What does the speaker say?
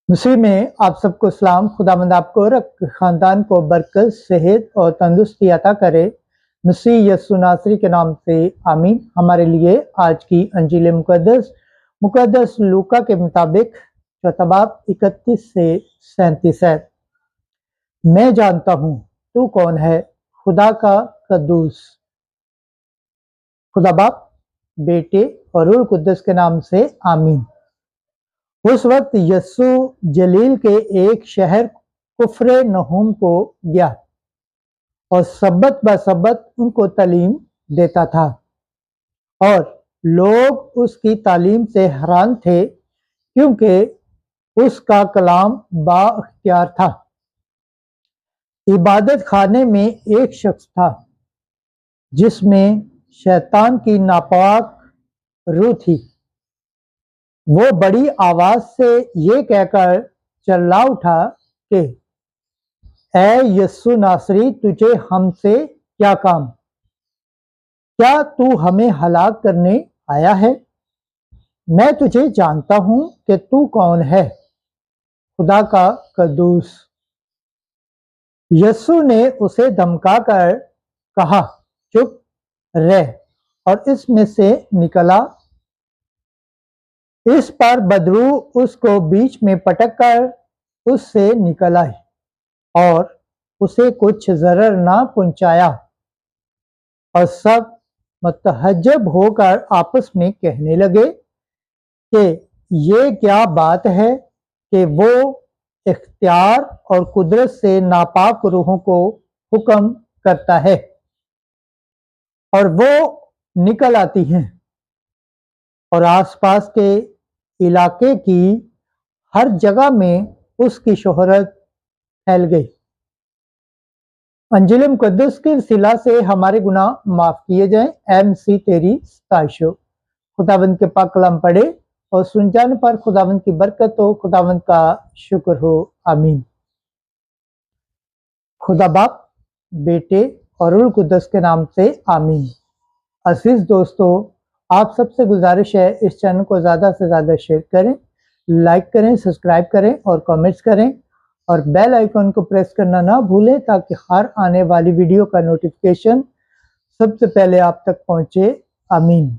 مسیح میں آپ سب کو سلام۔ خداوند آپ کو اور خاندان کو برکت، صحت اور تندرستی عطا کرے۔ مسیح یسوع ناصری کے نام سے آمین۔ ہمارے لیے آج کی انجیل مقدس لوکا کے مطابق چوتھا باب 31 سے 37 ہے۔ میں جانتا ہوں تو کون ہے، خدا کا قدوس۔ خدا باپ، بیٹے اور روح القدس کے نام سے آمین۔ اس وقت یسوع جلیل کے ایک شہر کفر نحوم کو گیا اور سبت بہ سبت ان کو تعلیم دیتا تھا، اور لوگ اس کی تعلیم سے حیران تھے کیونکہ اس کا کلام با اختیار تھا۔ عبادت خانے میں ایک شخص تھا جس میں شیطان کی ناپاک روح تھی۔ وہ بڑی آواز سے یہ کہہ کر چلا اٹھا کہ اے یسوع ناصری، تجھے ہم سے کیا کام؟ کیا تو ہمیں ہلاک کرنے آیا ہے؟ میں تجھے جانتا ہوں کہ تو کون ہے، خدا کا قدوس۔ یسوع نے اسے دھمکا کر کہا، چپ رہ اور اس میں سے نکلا۔ اس پر بدروح اس کو بیچ میں پٹک کر اس سے نکل آئی اور اسے کچھ ضرر نہ پہنچایا، اور سب متعجب ہو کر آپس میں کہنے لگے کہ یہ کیا بات ہے کہ وہ اختیار اور قدرت سے ناپاک روحوں کو حکم کرتا ہے اور وہ نکل آتی ہیں، اور آس پاس کے علاقے کی ہر جگہ میں اس کی شہرت پھیل گئی۔ انجیل مقدس کے وسیلہ سے ہمارے گناہ معاف کیے جائیں۔ اے مسیح تیری ستائش ہو۔ خداوند کے پاک کلام پڑھے اور سن جانے پر خداوند کی برکت ہو، خداوند کا شکر ہو، آمین۔ خدا باپ، بیٹے اور روح القدس کے نام سے آمین۔ عزیز دوستو، آپ سب سے گزارش ہے اس چینل کو زیادہ سے زیادہ شیئر کریں، لائک کریں، سبسکرائب کریں اور کامنٹس کریں، اور بیل آئیکن کو پریس کرنا نہ بھولیں تاکہ ہر آنے والی ویڈیو کا نوٹیفیکیشن سب سے پہلے آپ تک پہنچے، آمین۔